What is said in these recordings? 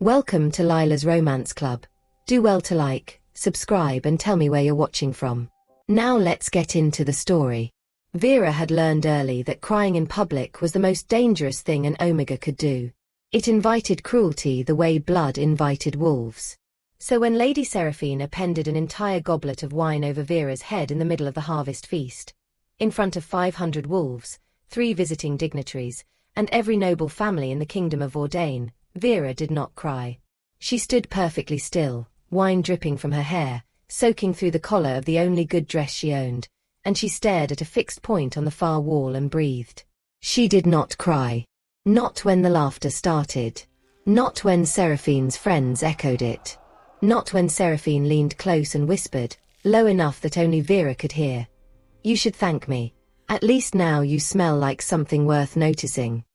Welcome to Lila's Romance Club. Do well to like, subscribe and tell me where you're watching from. Now let's get into the story. Vera had learned early that crying in public was the most dangerous thing an Omega could do. It invited cruelty the way blood invited wolves. So when Lady Seraphine appended an entire goblet of wine over Vera's head in the middle of the Harvest Feast, in front of 500 wolves, 3 visiting dignitaries, and every noble family in the kingdom of Vordain, Vera did not cry. She stood perfectly still, wine dripping from her hair, soaking through the collar of the only good dress she owned, and she stared at a fixed point on the far wall and breathed. She did not cry. Not when the laughter started. Not when Seraphine's friends echoed it. Not when Seraphine leaned close and whispered, low enough that only Vera could hear. "You should thank me. At least now you smell like something worth noticing."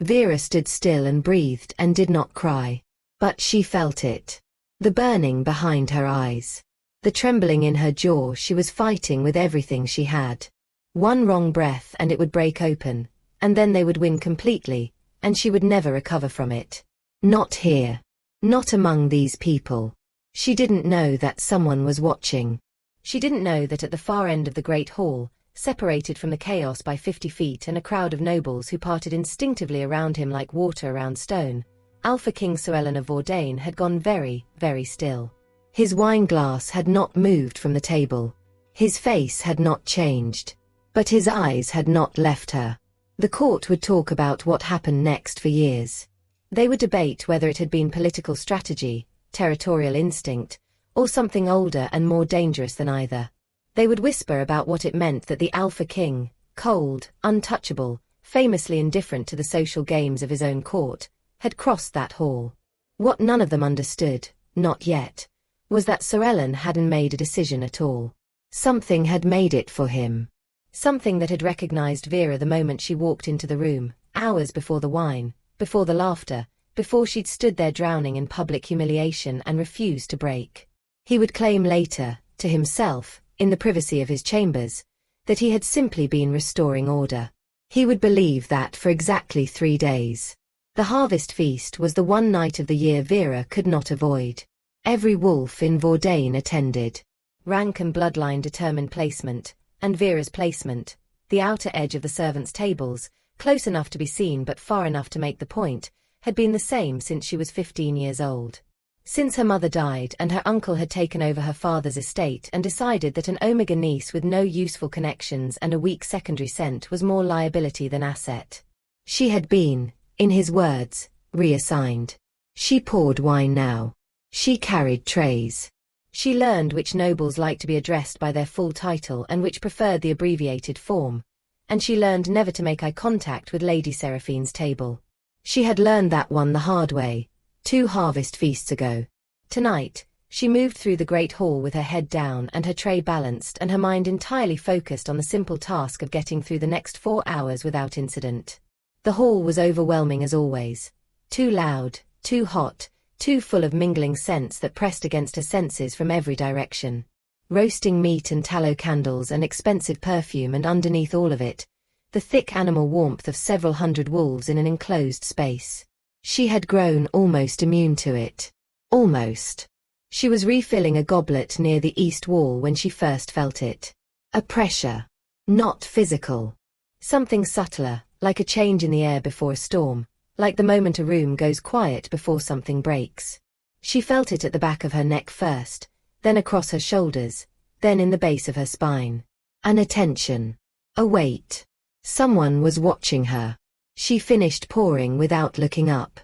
Vera stood still and breathed and did not cry. But she felt it. The burning behind her eyes. The trembling in her jaw. She was fighting with everything she had. One wrong breath and it would break open, and then they would win completely, and she would never recover from it. Not here. Not among these people. She didn't know that someone was watching. She didn't know that at the far end of the great hall, separated from the chaos by 50 feet and a crowd of nobles who parted instinctively around him like water around stone, Alpha King Caelan of Vordain had gone very, very still. His wine glass had not moved from the table. His face had not changed. But his eyes had not left her. The court would talk about what happened next for years. They would debate whether it had been political strategy, territorial instinct, or something older and more dangerous than either. They would whisper about what it meant that the Alpha King, cold, untouchable, famously indifferent to the social games of his own court, had crossed that hall. What none of them understood, not yet, was that Caelan hadn't made a decision at all. Something had made it for him. Something that had recognized Vera the moment she walked into the room, hours before the wine, before the laughter, before she'd stood there drowning in public humiliation and refused to break. He would claim later, to himself, in the privacy of his chambers, that he had simply been restoring order. He would believe that for exactly 3 days. The Harvest Feast was the one night of the year Vera could not avoid. Every wolf in Vordain attended. Rank and bloodline determined placement, and Vera's placement, the outer edge of the servants' tables, close enough to be seen but far enough to make the point, had been the same since she was 15 years old. Since her mother died and her uncle had taken over her father's estate and decided that an Omega niece with no useful connections and a weak secondary scent was more liability than asset. She had been, in his words, reassigned. She poured wine now. She carried trays. She learned which nobles liked to be addressed by their full title and which preferred the abbreviated form. And she learned never to make eye contact with Lady Seraphine's table. She had learned that one the hard way. 2 Harvest Feasts ago. Tonight, she moved through the great hall with her head down and her tray balanced and her mind entirely focused on the simple task of getting through the next 4 hours without incident. The hall was overwhelming as always. Too loud, too hot, too full of mingling scents that pressed against her senses from every direction. Roasting meat and tallow candles and expensive perfume, and underneath all of it, the thick animal warmth of several hundred wolves in an enclosed space. She had grown almost immune to it. Almost. She was refilling a goblet near the east wall when she first felt it. A pressure. Not physical. Something subtler, like a change in the air before a storm, like the moment a room goes quiet before something breaks. She felt it at the back of her neck first, then across her shoulders, then in the base of her spine. An attention. A weight. Someone was watching her. She finished pouring without looking up.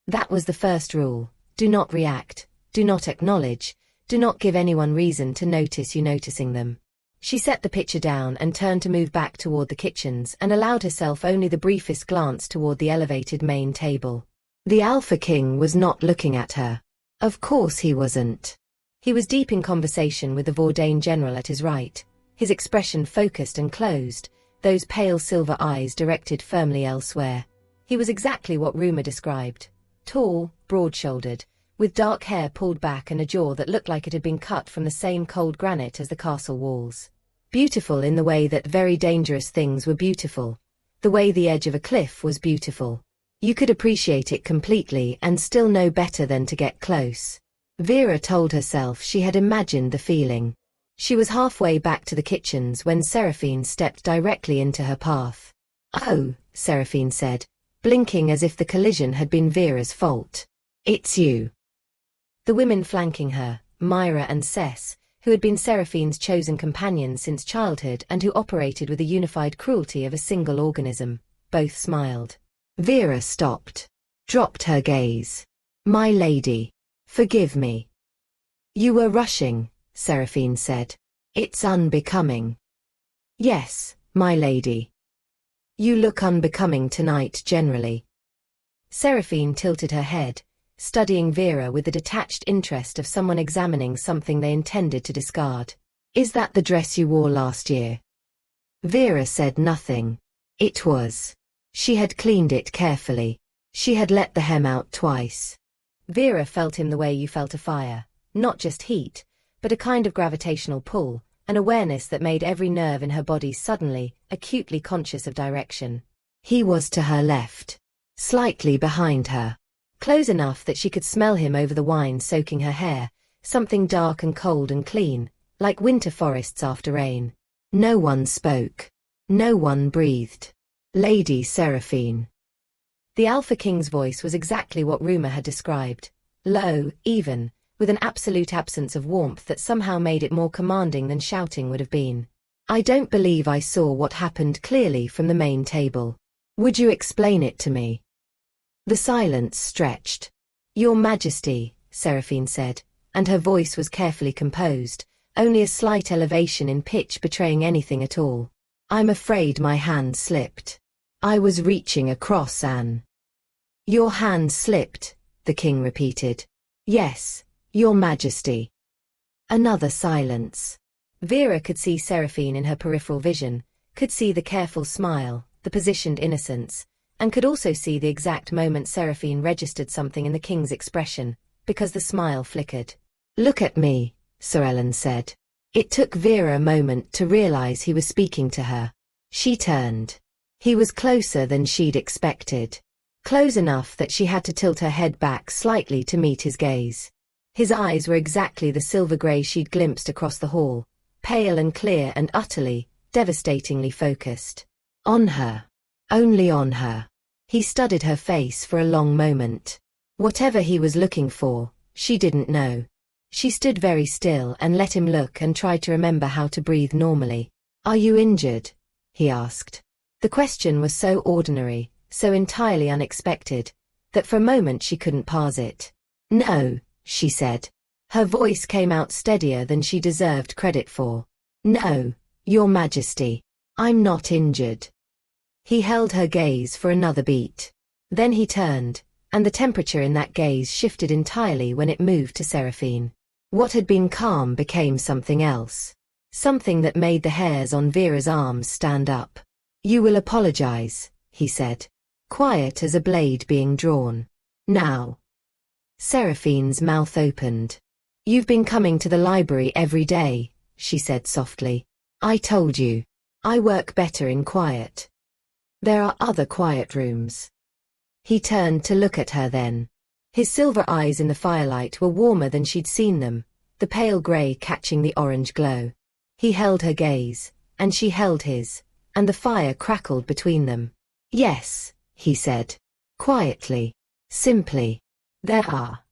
That was the first rule. Do not react, do not acknowledge, do not give anyone reason to notice you noticing them. She set the pitcher down and turned to move back toward the kitchens and allowed herself only the briefest glance toward the elevated main table. The Alpha King was not looking at her. Of course he wasn't. He was deep in conversation with the Vordain general at his right, his expression focused and closed, those pale silver eyes directed firmly elsewhere. He was exactly what rumor described. Tall, broad-shouldered, with dark hair pulled back and a jaw that looked like it had been cut from the same cold granite as the castle walls. Beautiful in the way that very dangerous things were beautiful. The way the edge of a cliff was beautiful. You could appreciate it completely and still know better than to get close. Vera told herself she had imagined the feeling. She was halfway back to the kitchens when Seraphine stepped directly into her path. "Oh," Seraphine said, blinking as if the collision had been Vera's fault. "It's you." The women flanking her, Myra and Cess, who had been Seraphine's chosen companions since childhood and who operated with the unified cruelty of a single organism, both smiled. Vera stopped, dropped her gaze. "My lady, forgive me." "You were rushing," Seraphine said. "It's unbecoming." "Yes, my lady. You look unbecoming tonight generally." Seraphine tilted her head, studying Vera with the detached interest of someone examining something they intended to discard. "Is that the dress you wore last year?" Vera said nothing. It was. She had cleaned it carefully. She had let the hem out twice. Vera felt him the way you felt a fire, not just heat, but a kind of gravitational pull, an awareness that made every nerve in her body suddenly, acutely conscious of direction. He was to her left, slightly behind her, close enough that she could smell him over the wine soaking her hair, something dark and cold and clean, like winter forests after rain. No one spoke. No one breathed. "Lady Seraphine." The Alpha King's voice was exactly what rumor had described, low, even, with an absolute absence of warmth that somehow made it more commanding than shouting would have been. "I don't believe I saw what happened clearly from the main table. Would you explain it to me?" The silence stretched. "Your Majesty," Seraphine said, and her voice was carefully composed, only a slight elevation in pitch betraying anything at all. "I'm afraid my hand slipped. I was reaching across and—" "Your hand slipped," the king repeated. "Yes, Your Majesty." Another silence. Vera could see Seraphine in her peripheral vision, could see the careful smile, the positioned innocence, and could also see the exact moment Seraphine registered something in the king's expression, because the smile flickered. "Look at me," Caelan said. It took Vera a moment to realize he was speaking to her. She turned. He was closer than she'd expected. Close enough that she had to tilt her head back slightly to meet his gaze. His eyes were exactly the silver grey she'd glimpsed across the hall, pale and clear and utterly, devastatingly focused. On her. Only on her. He studied her face for a long moment. Whatever he was looking for, she didn't know. She stood very still and let him look and tried to remember how to breathe normally. "Are you injured?" he asked. The question was so ordinary, so entirely unexpected, that for a moment she couldn't parse it. "No," she said. Her voice came out steadier than she deserved credit for. "No, Your Majesty. I'm not injured." He held her gaze for another beat. Then he turned, and the temperature in that gaze shifted entirely when it moved to Seraphine. What had been calm became something else. Something that made the hairs on Vera's arms stand up. "You will apologize," he said, quiet as a blade being drawn. "Now." Seraphine's mouth opened. "You've been coming to the library every day," she said softly. "I told you. I work better in quiet. There are other quiet rooms." He turned to look at her then. His silver eyes in the firelight were warmer than she'd seen them, the pale grey catching the orange glow. He held her gaze, and she held his, and the fire crackled between them. "Yes," he said. Quietly. Simply. "There are."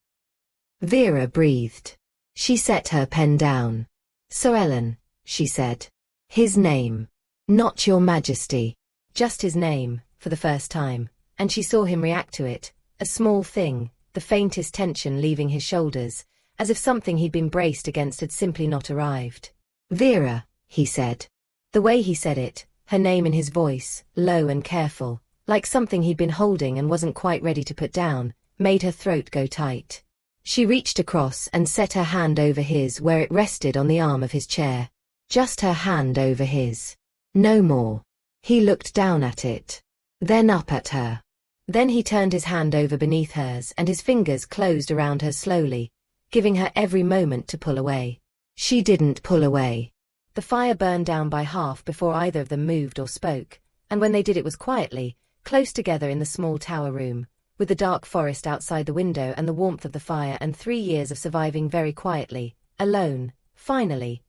Vera breathed. She set her pen down. "Caelan," she said. "His name. Not Your Majesty." Just his name, for the first time, and she saw him react to it, a small thing, the faintest tension leaving his shoulders, as if something he'd been braced against had simply not arrived. "Vera," he said. The way he said it, her name in his voice, low and careful, like something he'd been holding and wasn't quite ready to put down, made her throat go tight. She reached across and set her hand over his where it rested on the arm of his chair. Just her hand over his. No more. He looked down at it. Then up at her. Then he turned his hand over beneath hers and his fingers closed around her slowly, giving her every moment to pull away. She didn't pull away. The fire burned down by half before either of them moved or spoke, and when they did it was quietly, close together in the small tower room, with the dark forest outside the window and the warmth of the fire and 3 years of surviving very quietly, alone, finally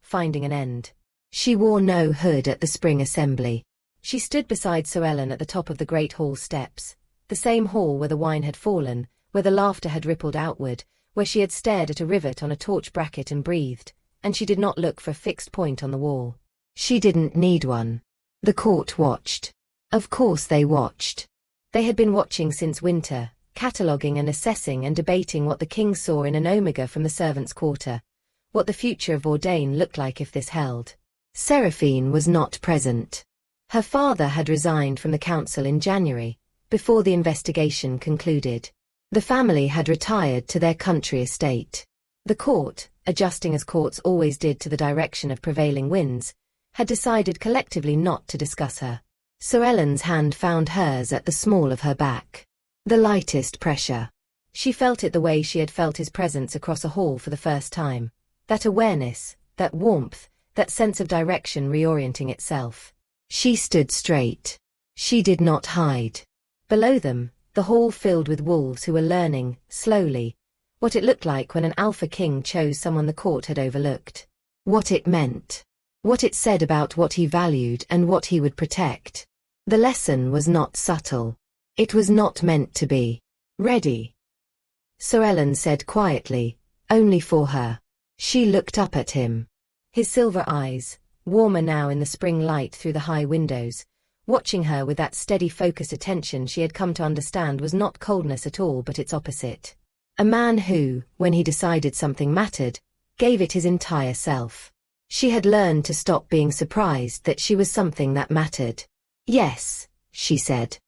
finding an end. She wore no hood at the spring assembly. She stood beside Caelan at the top of the great hall steps, the same hall where the wine had fallen, where the laughter had rippled outward, where she had stared at a rivet on a torch bracket and breathed, and she did not look for a fixed point on the wall. She didn't need one. The court watched. Of course they watched. They had been watching since winter, cataloguing and assessing and debating what the king saw in an omega from the servants' quarter, what the future of Vordain looked like if this held. Seraphine was not present. Her father had resigned from the council in January, before the investigation concluded. The family had retired to their country estate. The court, adjusting as courts always did to the direction of prevailing winds, had decided collectively not to discuss her. Caelan's hand found hers at the small of her back. The lightest pressure. She felt it the way she had felt his presence across a hall for the first time. That awareness, that warmth, that sense of direction reorienting itself. She stood straight. She did not hide. Below them, the hall filled with wolves who were learning, slowly, what it looked like when an alpha king chose someone the court had overlooked. What it meant. What it said about what he valued and what he would protect. The lesson was not subtle. It was not meant to be. Ready? Caelan said quietly, only for her. She looked up at him. His silver eyes, warmer now in the spring light through the high windows, watching her with that steady focused attention she had come to understand was not coldness at all but its opposite. A man who, when he decided something mattered, gave it his entire self. She had learned to stop being surprised that she was something that mattered. Yes, she said.